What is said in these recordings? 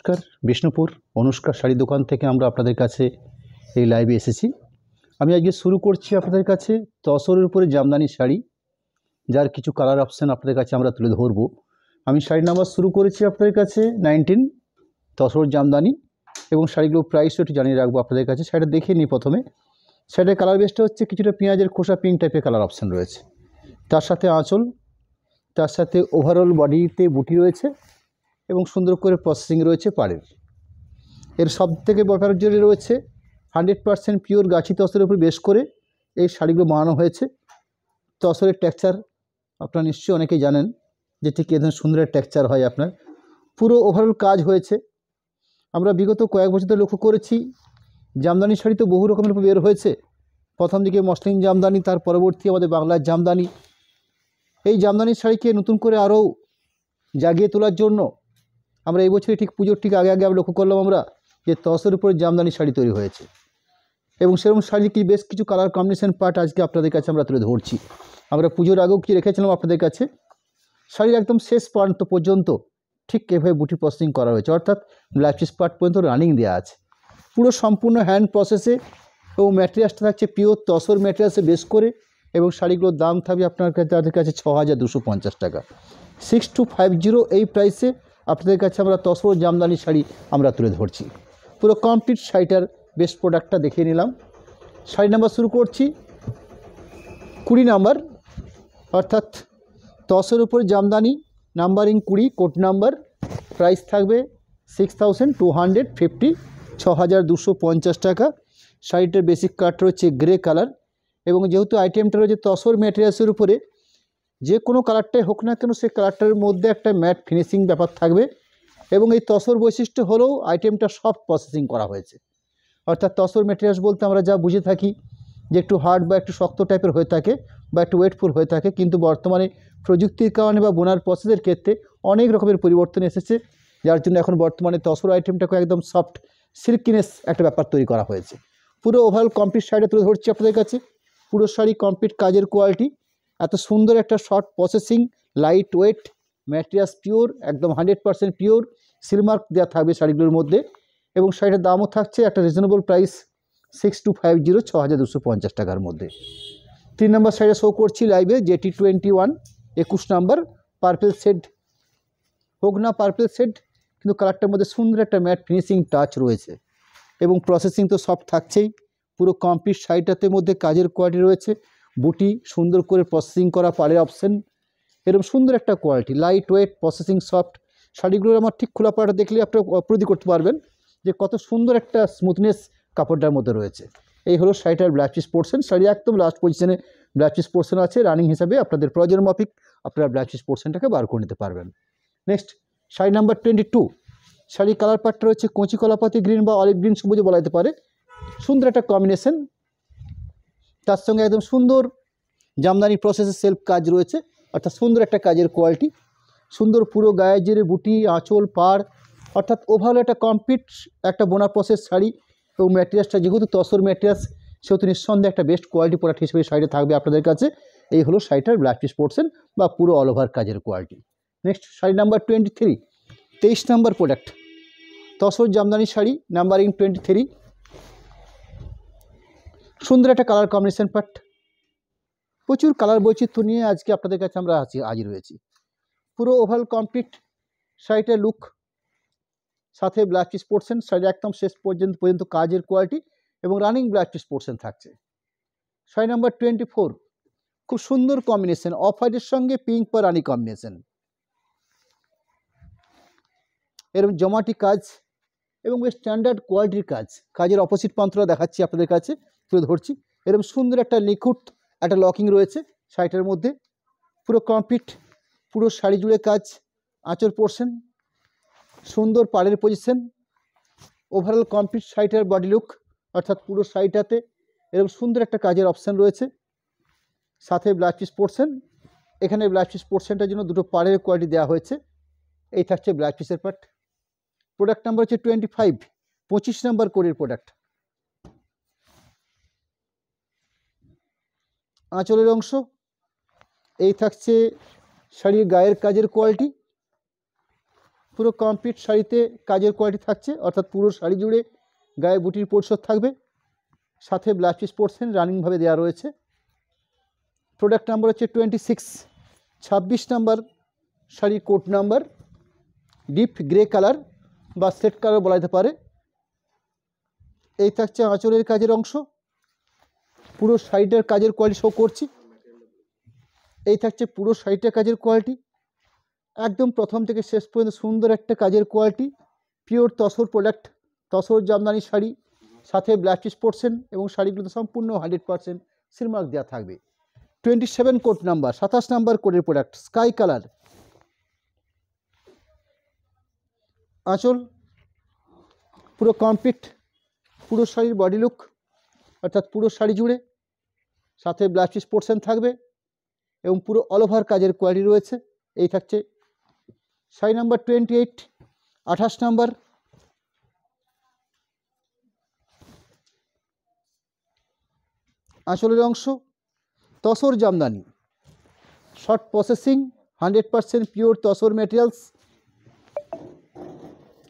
নমস্কার, বিষ্ণুপুর অনুষ্কা শাড়ি দোকান থেকে আমরা আপনাদের কাছে এই লাইভে এসেছি। আমি আজকে শুরু করছি আপনাদের কাছে তসরের উপরে জামদানি শাড়ি, যার কিছু কালার অপশান আপনাদের কাছে আমরা তুলে ধরব। আমি শাড়ি নাম্বার শুরু করেছি আপনাদের কাছে 19 তসর জামদানি, এবং শাড়িগুলো প্রাইসও একটু জানিয়ে রাখবো আপনাদের কাছে। শাড়িটা দেখে নিই প্রথমে। শাড়িটার কালার বেসটা হচ্ছে কিছুটা পেঁয়াজের খোসা পিঙ্ক টাইপের কালার অপশান রয়েছে, তার সাথে আঁচল, তার সাথে ওভারঅল বডিতে বুটি রয়েছে এবং সুন্দর করে প্রসেসিং রয়েছে পাড়ের। এর সব থেকে ব্যাপার জন্য রয়েছে 100% পিওর গাছি তসরের উপর বেশ করে এই শাড়িগুলো বানানো হয়েছে। তসরের টেক্সচার আপনারা নিশ্চয়ই অনেকেই জানেন যে ঠিক এ ধরনের সুন্দর টেক্সচার হয় আপনার। পুরো ওভারঅল কাজ হয়েছে। আমরা বিগত কয়েক বছর ধরে লক্ষ্য করেছি জামদানি শাড়ি তো বহু রকমের বের হয়েছে। প্রথম দিকে মসলিন জামদানি, তার পরবর্তী আমাদের বাংলার জামদানি। এই জামদানি শাড়িকে নতুন করে আরও জাগিয়ে তোলার জন্য আমরা এই বছরে ঠিক পুজোর ঠিক আগে আমরা লক্ষ্য করলাম আমরা যে তসরের উপরে জামদানি শাড়ি তৈরি হয়েছে, এবং সেরকম শাড়ির কি বেশ কিছু কালার কম্বিনেশন পার্ট আজকে আপনাদের কাছে আমরা তুলে ধরছি। আমরা পুজোর আগেও কি রেখেছিলাম আপনাদের কাছে, শাড়ির একদম শেষ প্রান্ত পর্যন্ত ঠিক এভাবে বুটি প্রসেসিং করা হয়েছে, অর্থাৎ ব্লাউজ পিস পার্ট পর্যন্ত রানিং দেওয়া আছে পুরো সম্পূর্ণ হ্যান্ড প্রসেসে, এবং ম্যাটেরিয়ালসটা থাকছে পিওর তসর ম্যাটেরিয়ালসে বেশ করে, এবং শাড়িগুলোর দাম থাকবে আপনার কাছে তাদের কাছে 6250 টাকা। 6250 এই প্রাইসে আপনাদের কাছে আমরা তসর জামদানি শাড়ি আমরা তুলে ধরছি। পুরো কমপ্লিট শাড়িটার বেস্ট প্রোডাক্টটা দেখিয়ে নিলাম। শাড়ি নাম্বার শুরু করছি 20 নাম্বার, অর্থাৎ তসর উপর Jamdani, numbering 20, code number. Price থাকবে 6250, 6250 টাকা। শাড়িটার বেসিক কালারটা হচ্ছে গ্রে কালার, এবং যেহেতু আইটেমটা রয়েছে তসর ম্যাটেরিয়ালসের উপরে, যে কোনো কালারটাই হোক না কেন সেই কালারটার মধ্যে একটা ম্যাট ফিনিশিং ব্যাপার থাকবে। এবং এই তসর বৈশিষ্ট্য হলেও আইটেমটা সফট প্রসেসিং করা হয়েছে, অর্থাৎ তসর ম্যাটেরিয়ালস বলতে আমরা যা বুঝে থাকি যে একটু হার্ড বা একটু শক্ত টাইপের হয়ে থাকে বা একটু ওয়েটফুল হয়ে থাকে, কিন্তু বর্তমানে প্রযুক্তির কারণে বা বোনার প্রসেসের ক্ষেত্রে অনেক রকমের পরিবর্তন এসেছে, যার জন্য এখন বর্তমানে তসর আইটেমটাকে একদম সফট সিল্কিনেস একটা ব্যাপার তৈরি করা হয়েছে। পুরো ওভারঅল কমপ্লিট শাড়িটা তুলে ধরছি আপনাদের কাছে। পুরো শাড়ি কমপ্লিট কাজের কোয়ালিটি, এত সুন্দর একটা short processing, light weight, materials pure, একদম 100% পিওর, সিলমার্ক দেওয়া থাকবে শাড়িগুলোর মধ্যে, এবং শাড়িটার দামও থাকছে একটা রিজনেবল প্রাইস 6250, 6250 টাকার মধ্যে। 3 নম্বর শাড়িটা শো করছি লাইভে, যেটি 21 21 নাম্বার, পার্পেল শেড হোক না পার্পেল শেড, কিন্তু কালারটার মধ্যে সুন্দর একটা ম্যাট ফিনিশিং টাচ রয়েছে, এবং প্রসেসিং তো সব থাকছেই। পুরো কমপ্লিট শাড়িটাতে মধ্যে কাজের কোয়ালিটি রয়েছে, বুটি সুন্দর করে প্রসেসিং করা পাড়ের অপশান, এরকম সুন্দর একটা quality, light weight, processing soft. শাড়িগুলোর আমার ঠিক খোলা পাড়া দেখলে আপনারা উপলব্ধি করতে পারবেন যে কত সুন্দর একটা স্মুথনেস কাপড়টার মধ্যে রয়েছে। এই হলো শাড়িটার ব্লাউজ পিস পোর্শন। শাড়ি একদম লাস্ট পজিশনে ব্লাউজ পিস পোর্শন আছে, রানিং হিসাবে আপনাদের প্রয়োজন মাফিক আপনারা ব্লাউজ পিস পোর্শনটাকে বার করে নিতে পারবেন। Next sari number 22। শাড়ির কালার পার্টটা রয়েছে কচি কলাপাতি গ্রিন বা অলিভ গ্রিন সবুজে বলা যেতে পারে। সুন্দর একটা কম্বিনেশন, তার সঙ্গে একদম সুন্দর জামদানি প্রসেসের সেলফ কাজ রয়েছে, অর্থাৎ সুন্দর একটা কাজের কোয়ালিটি, সুন্দর পুরো গায়ে জেরে বুটি, আঁচল, পাড়, অর্থাৎ ওভারঅল একটা কমপ্লিট একটা বোনা প্রসেস শাড়ি। এবং ম্যাটেরিয়ালসটা যেহেতু তসর ম্যাটেরিয়ালস, সেহেতু নিঃসন্দেহে একটা বেস্ট কোয়ালিটি প্রোডাক্ট হিসেবে শাড়িটা থাকবে আপনাদের কাছে। এই হলো শাড়িটার ব্লাউজ পিস পোর্শন বা পুরো অল ওভার কাজের quality. Next sari number 23, 23 number product, tussar Jamdani sari, numbering 23। সুন্দর একটা কালার কম্বিনেশন পার্ট, প্রচুর কালার বৈচিত্র্য নিয়ে আজকে আপনাদের কাছে আমরা হাজির হয়েছি। পুরো ওভারঅল কমপ্লিট শাড়িটার লুক, সাথে ব্লাউজ পিস পোর্শন, শাড়ি একদম শেষ পর্যন্ত কাজের কোয়ালিটি এবং রানিং ব্লাউজ পিস পোর্শন থাকছে। শাড়ি নাম্বার 24, খুব সুন্দর কম্বিনেশন, অফ হোয়াইটের সঙ্গে পিঙ্ক বা রানি কম্বিনেশন, এরকম জমাটি কাজ এবং বেশ স্ট্যান্ডার্ড কোয়ালিটির কাজ। কাজের অপোজিট প্রান্তটা দেখাচ্ছি আপনাদের কাছে, তুলে ধরছি। এরকম সুন্দর একটা নিখুঁত একটা লকিং রয়েছে শাড়িটার মধ্যে, পুরো কমপ্লিট, পুরো শাড়ি জুড়ে কাজ, আঁচল পোর্শন, সুন্দর পাড়ের পজিশন, ওভারঅল কমপ্লিট শাড়িটার বডি লুক, অর্থাৎ পুরো শাড়িটাতে এরকম সুন্দর একটা কাজের অপশান রয়েছে, সাথে ব্লাউজ পিস পোর্শন। এখানে ব্লাউজ পিস পোর্শনটার জন্য দুটো পাড়ের কোয়ালিটি দেওয়া হয়েছে। এই থাকছে ব্লাউজ পিসের পার্ট। প্রোডাক্ট নাম্বার হচ্ছে 25, 25 নাম্বার কোডের প্রোডাক্ট। আঁচলের অংশ, এই থাকছে শাড়ির গায়ের কাজের কোয়ালিটি, পুরো কমপ্লিট শাড়িতে কাজের কোয়ালিটি থাকছে, অর্থাৎ পুরো শাড়ি জুড়ে গায়ে বুটির পরিশোধ থাকবে, সাথে ব্লাউজ পিস পোর্শন রানিংভাবে দেওয়া রয়েছে। প্রোডাক্ট নাম্বার হচ্ছে 26, 26 নাম্বার শাড়ির code number, deep grey colour বা সেট কালার বলা যেতে পারে। এই থাকছে আঁচলের কাজের অংশ, পুরো শাড়িটার কাজের কোয়ালিটি শো করছি। এই থাকছে পুরো শাড়িটার কাজের কোয়ালিটি, একদম প্রথম থেকে শেষ পর্যন্ত সুন্দর একটা কাজের quality, pure tussar product, tussar Jamdani sari, সাথে ব্লাউজ পিস পোর্শন এবং শাড়িগুলোতে সম্পূর্ণ 100% সিলমার্ক দেওয়া থাকবে। 27 কোড নাম্বার, 27 নাম্বার কোডের প্রোডাক্ট, স্কাই কালার। আঁচল পুরো কমপ্লিট, পুরো শাড়ির বডি লুক, অর্থাৎ পুরো শাড়ি জুড়ে, সাথে ব্লাউজ পিস পোর্শন থাকবে এবং পুরো অল ওভার কাজের কোয়ালিটি রয়েছে। এই থাকছে শাড়ি নাম্বার 28, 28 নাম্বার। আঁচলের অংশ tussar Jamdani, short processing, 100% pure tussar materials,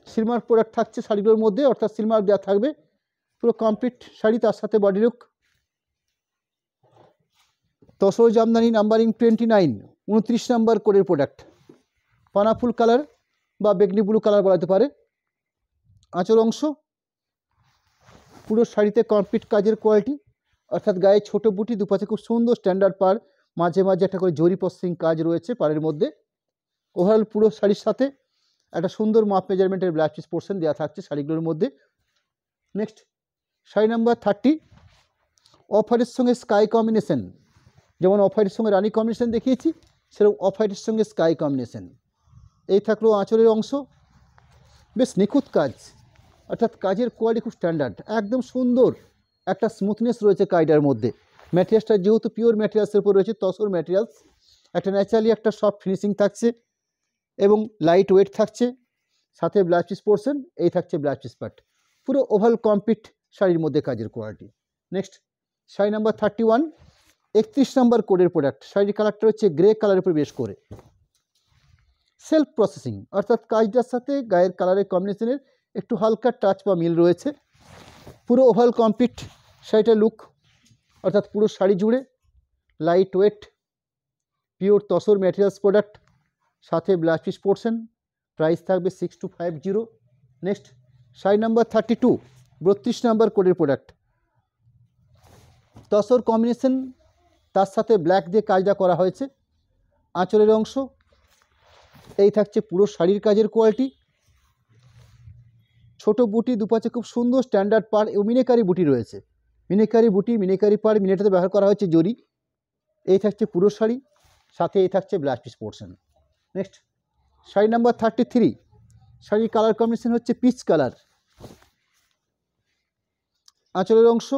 Silk Mark product থাকছে শাড়িগুলোর মধ্যে, অর্থাৎ সিলমার্ক দেওয়া থাকবে। পুরো কমপ্লিট শাড়ি, তার সাথে body look, tussar Jamdani, numbering 29, 29 number কোডের প্রোডাক্ট, পানাফুল কালার বা বেগনি ব্লু কালার বলা যেতে পারে। আঁচল অংশ পুরো শাড়িতে কমপ্লিট কাজের কোয়ালিটি, অর্থাৎ গায়ে ছোটো বুটি, দুপাশে খুব সুন্দর স্ট্যান্ডার্ড পাড়, মাঝে মাঝে একটা করে জরি প্রসেসিং কাজ রয়েছে পাড়ের মধ্যে। ওভারঅল পুরো শাড়ির সাথে একটা সুন্দর মাপ মেজারমেন্টের ব্লাউজ পিস পোর্শন দেওয়া থাকছে শাড়িগুলোর মধ্যে। নেক্সট শাড়ি নাম্বার 30, অফ হোয়াইটের সঙ্গে স্কাই কম্বিনেশন, যেমন অফ হোয়াইটের সঙ্গে রানি কম্বিনেশন দেখিয়েছি, সেরকম অফ হোয়াইটের সঙ্গে স্কাই কম্বিনেশন। এই থাকলো আঁচলের অংশ, বেশ নিখুঁত কাজ, অর্থাৎ কাজের কোয়ালিটি খুব স্ট্যান্ডার্ড, একদম সুন্দর একটা স্মুথনেস রয়েছে কাজটার মধ্যে। ম্যাটেরিয়ালসটা যেহেতু পিওর ম্যাটেরিয়ালসের উপর রয়েছে, তসর ম্যাটেরিয়ালস, একটা ন্যাচারালি একটা সফট ফিনিশিং থাকছে এবং লাইট ওয়েট থাকছে, সাথে ব্লাউজ পিস পোর্শন। এই থাকছে ব্লাউজ পিস পার্ট, পুরো ওভারঅল কমপ্লিট শাড়ির মধ্যে কাজের quality. Next sari number 31, 31 number কোডের প্রোডাক্ট, শাড়ির কালারটা হচ্ছে গ্রে কালারের উপর বেশ করে, সেলফ প্রসেসিং, অর্থাৎ কাজটার সাথে গায়ের কালারের কম্বিনেশনের একটু হালকা টাচ বা মিল রয়েছে। পুরো ওভারঅল কমপ্লিট শাড়িটার লুক, অর্থাৎ পুরো শাড়ি জুড়ে light weight pure tussar materials product, সাথে ব্লাউজ পিস পোর্শন, প্রাইস থাকবে 6250। নেক্সট শাড়ি নাম্বার 32, 32 নাম্বার কোডের প্রোডাক্ট, তসর কম্বিনেশন, তার সাথে ব্ল্যাক দিয়ে কাজটা করা হয়েছে। আঁচলের অংশ এই থাকছে পুরো শাড়ির কাজের কোয়ালিটি, ছোট বুটি, দুপাশে খুব সুন্দর স্ট্যান্ডার্ড পাড় এবং মিনেকারি বুটি রয়েছে, মিনেকারি বুটি, মিনেকারি পাড়, মিনেটাতে ব্যবহার করা হয়েছে জরি। এই থাকছে পুরো শাড়ি, সাথে এই থাকছে blouse piece portion. Next sari number 33, শাড়ির কালার কম্বিনেশন হচ্ছে পিচ কালার। আঁচলের অংশ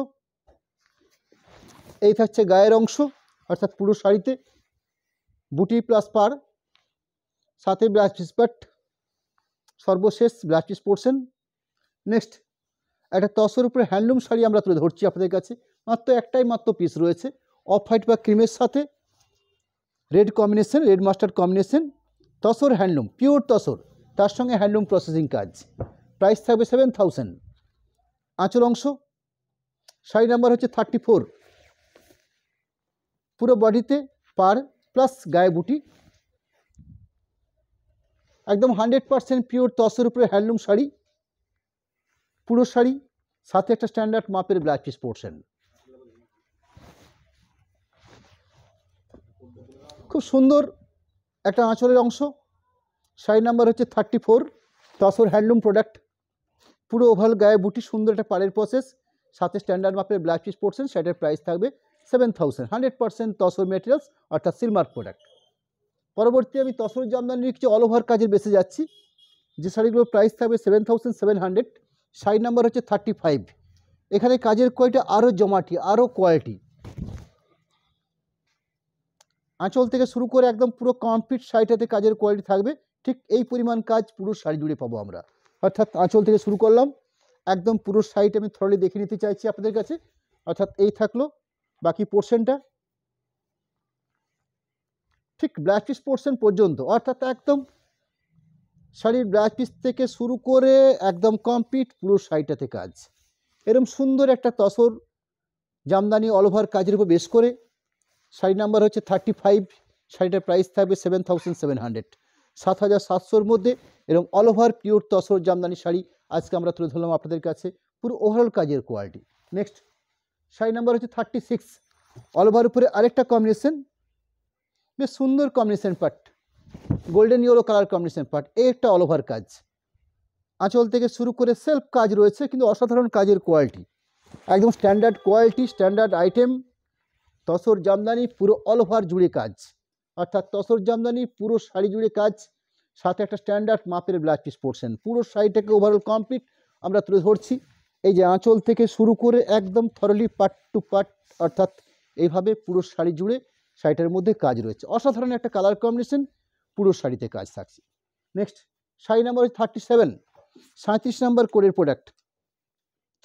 এই থাকছে গায়ের অংশ, অর্থাৎ পুরো শাড়িতে বুটি প্লাস পাড়, সাথে ব্লাউজ পিস পার্ট, সর্বশেষ ব্লাউজ পিস পোর্শন। নেক্সট একটা তসর উপরে হ্যান্ডলুম শাড়ি আমরা তুলে ধরছি আপনাদের কাছে, মাত্র একটাই মাত্র পিস রয়েছে, অফ হোয়াইট বা ক্রিমের সাথে red combination, red mustard combination, tussar handloom, pure tussar, তার সঙ্গে হ্যান্ডলুম প্রসেসিং কাজ, প্রাইস থাকবে 7000। আঁচল অংশ শাড়ি নাম্বার হচ্ছে 34, পুরো বডিতে পাড় প্লাস গায়ে বুটি, একদম 100% পিওর তসর উপরে হ্যান্ডলুম শাড়ি, পুরো শাড়ি, সাথে একটা স্ট্যান্ডার্ড মাপের ব্লাউজ পিস পোর্শন। খুব সুন্দর একটা আঁচলের অংশ, শাড়ি নাম্বার হচ্ছে 34, তসর হ্যান্ডলুম প্রোডাক্ট, পুরো ওভারঅল গায়ে বুটি, সুন্দর একটা পাড়ের প্রসেস, সাথে স্ট্যান্ডার্ড মাপের ব্লাউজ পিস পোর্শন। শাড়িটার প্রাইস থাকবে 7000, 100% তসর মেটেরিয়ালস, অর্থাৎ সিলমার্ক প্রোডাক্ট। পরবর্তী আমি তসর জামদানির কিছু অল ওভার কাজের বেসে যাচ্ছি, যে শাড়িগুলোর প্রাইস থাকবে 7700। শাড়ি নাম্বার হচ্ছে 35, এখানে কাজের কোয়ালিটি আরও জমাটি, আরও কোয়ালিটি, আঁচল থেকে শুরু করে একদম পুরো কমপ্লিট শাড়িটাতে কাজের কোয়ালিটি থাকবে, ঠিক এই পরিমাণ কাজ পুরো শাড়ি জুড়ে পাবো আমরা। অর্থাৎ আঁচল থেকে শুরু করলাম, একদম পুরো শাড়িটা আমি থ্রলি দেখে নিতে চাইছি আপনাদের কাছে। অর্থাৎ এই থাকলো বাকি পোর্শনটা, ঠিক ব্লাউজ পিস পোর্শন পর্যন্ত, অর্থাৎ একদম শাড়ির ব্লাউজ পিস থেকে শুরু করে একদম কমপ্লিট পুরো শাড়িটাতে কাজ। এরকম সুন্দর একটা তসর জামদানি অল ওভার কাজের উপর বেশ করে শাড়ি নাম্বার হচ্ছে 35। শাড়িটার প্রাইস থাকবে 7700, 7700-র মধ্যে এরকম all over pure tussar Jamdani sari আজকে আমরা তুলে ধরলাম আপনাদের কাছে, পুরো ওভারঅল কাজের কোয়ালিটি। নেক্সট শাড়ি নাম্বার হচ্ছে 36। অল ওভার উপরে আরেকটা কম্বিনেশন, বেশ সুন্দর combination part, golden yellow colour combination part. এই একটা অল ওভার কাজ, আঁচল থেকে শুরু করে সেলফ কাজ রয়েছে, কিন্তু অসাধারণ কাজের কোয়ালিটি, একদম standard quality, standard item. Tussar Jamdani পুরো অল ওভার জুড়ে কাজ, অর্থাৎ তসর জামদানি পুরো শাড়ি জুড়ে কাজ, সাথে একটা স্ট্যান্ডার্ড মাপের ব্লাউজ পিস পোর্শন। পুরো শাড়িটাকে ওভারঅল কমপ্লিট আমরা তুলে ধরছি। এই যে আঁচল থেকে শুরু করে একদম থরলি পার্ট টু পার্ট, অর্থাৎ এইভাবে পুরো শাড়ি জুড়ে শাড়িটার মধ্যে কাজ রয়েছে। অসাধারণ একটা কালার কম্বিনেশন, পুরো শাড়িতে কাজ থাকছে। নেক্সট শাড়ি নাম্বার 37, 37 নাম্বার কোডের প্রোডাক্ট।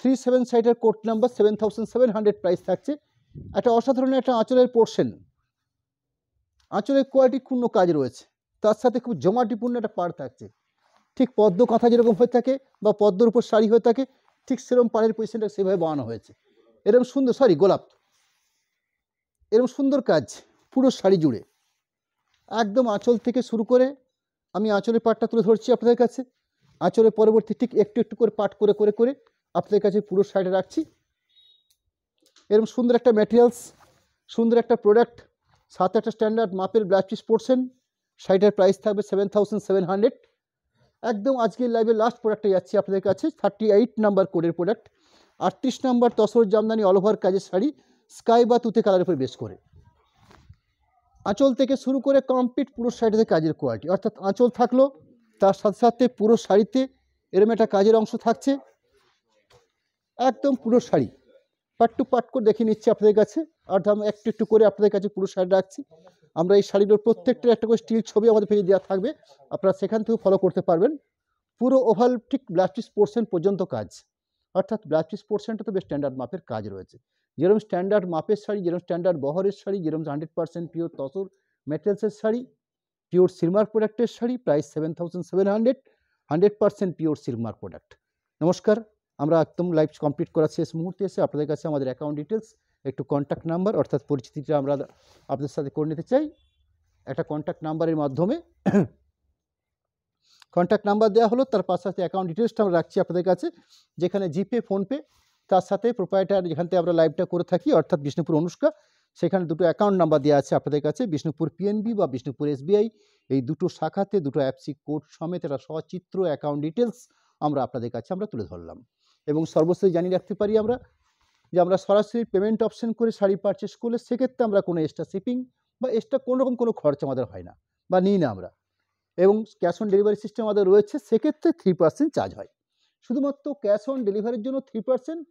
37 শাড়িটার কোড নাম্বার 7700 প্রাইস থাকছে। একটা অসাধারণ একটা আঁচলের পোর্শন, আঁচলের কোয়ালিটিপূর্ণ কাজ রয়েছে, তার সাথে খুব জমাটিপূর্ণ একটা পাড় থাকছে। ঠিক পদ্ম কাঁথা যেরকম হয়ে থাকে বা পদ্মর উপর শাড়ি হয়ে থাকে, ঠিক সেরকম পাড়ের পজিশনটা সেভাবে বানানো হয়েছে। এরকম সুন্দর, গোলাপ, এরকম সুন্দর কাজ পুরো শাড়ি জুড়ে, একদম আঁচল থেকে শুরু করে। আমি আঁচলের পাটটা তুলে ধরছি আপনাদের কাছে, আঁচলের পরবর্তী ঠিক একটু একটু করে পাট করে করে করে আপনাদের কাছে পুরো শাড়িটা রাখছি। এরকম সুন্দর একটা ম্যাটেরিয়ালস, সুন্দর একটা প্রোডাক্ট, সাথে একটা স্ট্যান্ডার্ড মাপের ব্লাউজ পিস পোর্শন। শাড়িটার প্রাইস থাকবে 7700। একদম আজকের লাইভে লাস্ট প্রোডাক্টে যাচ্ছি আপনাদের কাছে, 38 নাম্বার কোডের product. 38 number tussar Jamdani all over কাজের শাড়ি, স্কাই বা তুতে কালারের উপর বেশ করে। আঁচল থেকে শুরু করে কমপ্লিট পুরো শাড়িতে কাজের কোয়ালিটি, অর্থাৎ আঁচল থাকলো, তার সাথে সাথে পুরো শাড়িতে এরকম একটা কাজের অংশ থাকছে। একদম পুরো শাড়ি পার্ট টু পার্ট করে দেখিয়ে নিচ্ছি আপনাদের কাছে, অর্থাৎ আমি একটু একটু করে আপনাদের কাছে পুরো শাড়ি রাখছি। আমরা এই শাড়িগুলোর প্রত্যেকটার একটা করে স্টিল ছবি আমাদের পেজে দেওয়া থাকবে, আপনারা সেখান থেকেও ফলো করতে পারবেন। পুরো ওভাল ঠিক ব্লাউজ পিস পোর্শন পর্যন্ত কাজ, অর্থাৎ ব্লাউজ পিস পোর্শনটা তো বেশ স্ট্যান্ডার্ড মাপের কাজ রয়েছে। যেরকম স্ট্যান্ডার্ড মাপের শাড়ি, যেরকম স্ট্যান্ডার্ড বহরের শাড়ি, যেরকম 100% পিওর তসর মেটেরিয়ালসের শাড়ি, পিওর সিলমার প্রোডাক্টের শাড়ি, প্রাইস 7700, 100% পিওর সিলমার প্রোডাক্ট। নমস্কার, আমরা একদম লাইভ কমপ্লিট করার শেষ মুহূর্তে এসে আপনাদের কাছে আমাদের অ্যাকাউন্ট ডিটেলস, একটু কন্ট্যাক্ট নাম্বার, অর্থাৎ পরিচিতিটা আমরা আপনাদের সাথে করে নিতে চাই। একটা কন্ট্যাক্ট নাম্বারের মাধ্যমে কন্ট্যাক্ট নাম্বার দেওয়া হলো, তার পাশাপাশি অ্যাকাউন্ট ডিটেলসটা আমরা রাখছি আপনাদের কাছে, যেখানে জিপে, ফোনপে, তার সাথে প্রোপাইটার যেখান থেকে আমরা লাইভটা করে থাকি, অর্থাৎ বিষ্ণুপুর অনুষ্কা, সেখানে দুটো অ্যাকাউন্ট নাম্বার দেওয়া আছে আপনাদের কাছে, বিষ্ণুপুর পিএনবি বা বিষ্ণুপুর এসবিআই। এই দুটো শাখাতে দুটো অ্যাপসি কোড সমেত একটা সচিত্র অ্যাকাউন্ট ডিটেলস আমরা আপনাদের কাছে আমরা তুলে ধরলাম। এবং সর্বশেষ জানিয়ে রাখতে পারি আমরা যে আমরা সরাসরি পেমেন্ট অপশন করে শাড়ি পারচেস করলে সেক্ষেত্রে আমরা কোনো এক্সট্রা শিপিং বা এক্সট্রা কোনো রকম কোনো খরচ আমাদের হয় না বা নিই না আমরা, এবং ক্যাশ অন ডেলিভারি সিস্টেম আমাদের রয়েছে, সেক্ষেত্রে 3% চার্জ হয়। শুধুমাত্র ক্যাশ অন ডেলিভারির জন্য 3%,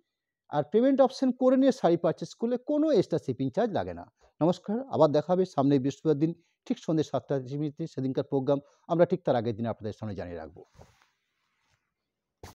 আর পেমেন্ট অপশন করে নিয়ে শাড়ি পারচেস করলে কোনো এক্সট্রা শিপিং চার্জ লাগে না। নমস্কার, আবার দেখা হবে সামনে বৃহস্পতিবার দিন ঠিক সন্ধ্যে 7টা 30 মিনিটে, সেদিনকার প্রোগ্রাম আমরা ঠিক তার আগের দিনে আপনাদের সামনে জানিয়ে রাখবো।